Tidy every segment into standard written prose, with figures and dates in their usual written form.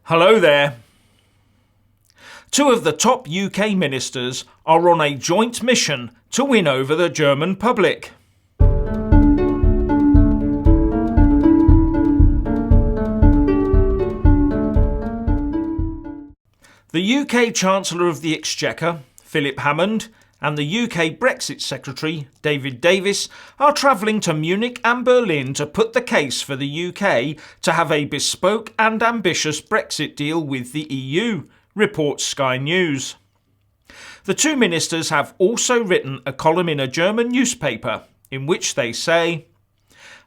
Hello there. Two of the top UK ministers are on a joint mission to win over the German public. The UK Chancellor of the Exchequer, Philip Hammond, and the UK Brexit Secretary, David Davis, are travelling to Munich and Berlin to put the case for the UK to have a bespoke and ambitious Brexit deal with the EU, reports Sky News. The two ministers have also written a column in a German newspaper in which they say,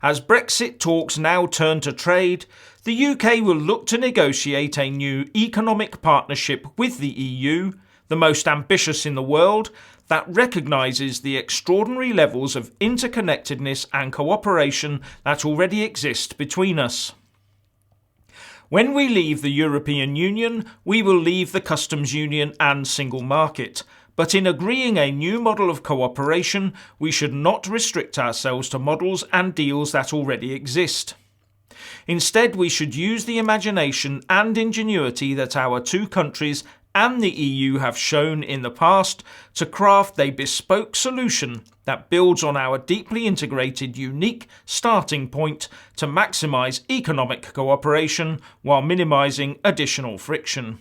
"As Brexit talks now turn to trade, the UK will look to negotiate a new economic partnership with the EU, the most ambitious in the world, that recognises the extraordinary levels of interconnectedness and cooperation that already exist between us. When we leave the European Union, we will leave the customs union and single market. But in agreeing a new model of cooperation, we should not restrict ourselves to models and deals that already exist. Instead, we should use the imagination and ingenuity that our two countries and the EU have shown in the past to craft a bespoke solution that builds on our deeply integrated, unique starting point to maximise economic cooperation while minimising additional friction."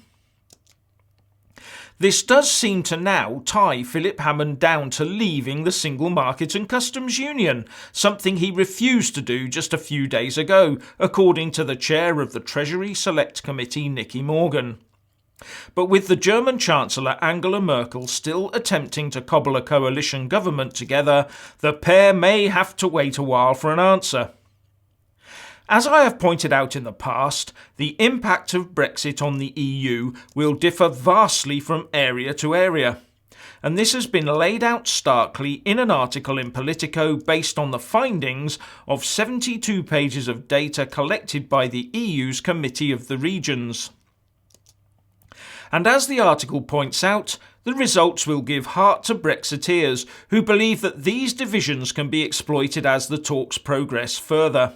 This does seem to now tie Philip Hammond down to leaving the single market and customs union, something he refused to do just a few days ago, according to the chair of the Treasury Select Committee, Nicky Morgan. But with the German Chancellor Angela Merkel still attempting to cobble a coalition government together, the pair may have to wait a while for an answer. As I have pointed out in the past, the impact of Brexit on the EU will differ vastly from area to area, and this has been laid out starkly in an article in Politico based on the findings of 72 pages of data collected by the EU's Committee of the Regions. And as the article points out, the results will give heart to Brexiteers who believe that these divisions can be exploited as the talks progress further.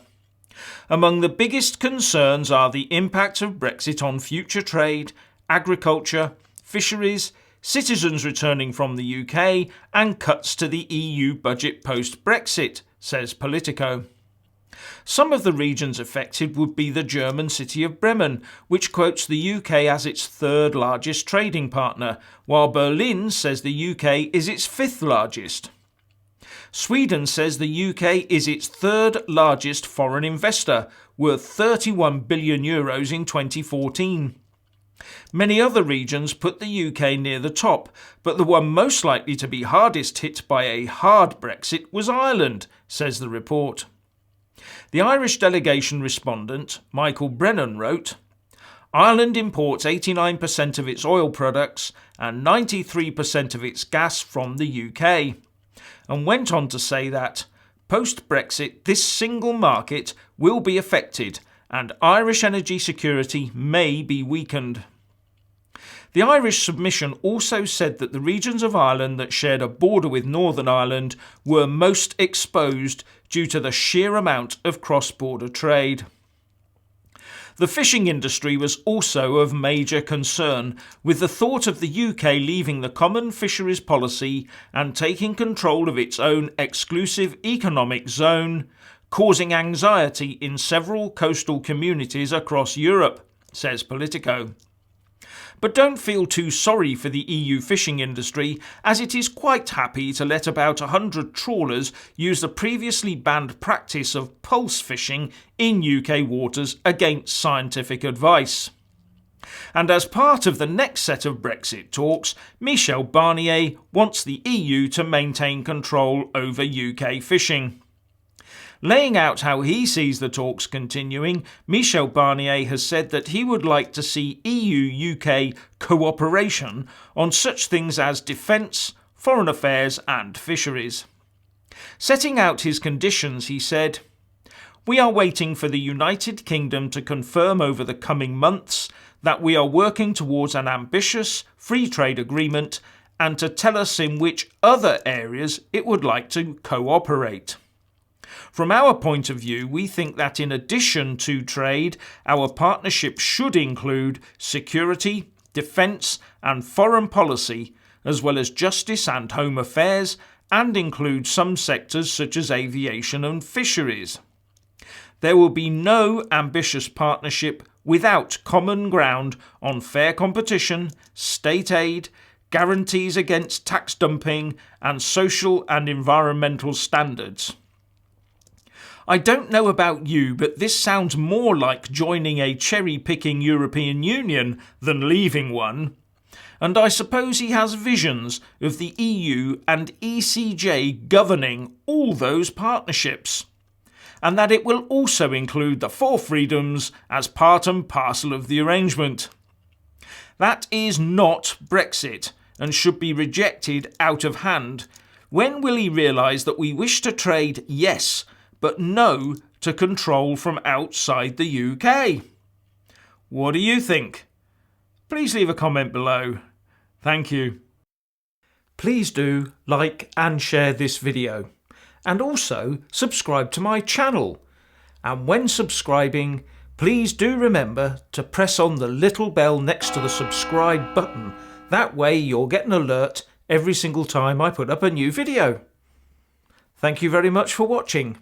Among the biggest concerns are the impact of Brexit on future trade, agriculture, fisheries, citizens returning from the UK, and cuts to the EU budget post-Brexit, says Politico. Some of the regions affected would be the German city of Bremen, which quotes the UK as its third largest trading partner, while Berlin says the UK is its fifth largest. Sweden says the UK is its third largest foreign investor, worth €31 billion in 2014. Many other regions put the UK near the top, but the one most likely to be hardest hit by a hard Brexit was Ireland, says the report. The Irish delegation respondent, Michael Brennan, wrote, "Ireland imports 89% of its oil products and 93% of its gas from the UK," and went on to say that, post-Brexit, this single market will be affected and Irish energy security may be weakened. The Irish submission also said that the regions of Ireland that shared a border with Northern Ireland were most exposed due to the sheer amount of cross-border trade. The fishing industry was also of major concern, with the thought of the UK leaving the common fisheries policy and taking control of its own exclusive economic zone, causing anxiety in several coastal communities across Europe, says Politico. But don't feel too sorry for the EU fishing industry, as it is quite happy to let about 100 trawlers use the previously banned practice of pulse fishing in UK waters against scientific advice. And as part of the next set of Brexit talks, Michel Barnier wants the EU to maintain control over UK fishing. Laying out how he sees the talks continuing, Michel Barnier has said that he would like to see EU-UK cooperation on such things as defence, foreign affairs and fisheries. Setting out his conditions, he said, "We are waiting for the United Kingdom to confirm over the coming months that we are working towards an ambitious free trade agreement and to tell us in which other areas it would like to cooperate. From our point of view, we think that in addition to trade, our partnership should include security, defence and foreign policy, as well as justice and home affairs, and include some sectors such as aviation and fisheries. There will be no ambitious partnership without common ground on fair competition, state aid, guarantees against tax dumping, and social and environmental standards. I don't know about you, but this sounds more like joining a cherry-picking European Union than leaving one. And I suppose he has visions of the EU and ECJ governing all those partnerships, and that it will also include the four freedoms as part and parcel of the arrangement. That is not Brexit and should be rejected out of hand. When will he realise that we wish to trade, yes, but no to control from outside the UK? What do you think? Please leave a comment below. Thank you. Please do like and share this video, and also subscribe to my channel. And when subscribing, please do remember to press on the little bell next to the subscribe button. That way you'll get an alert every single time I put up a new video. Thank you very much for watching.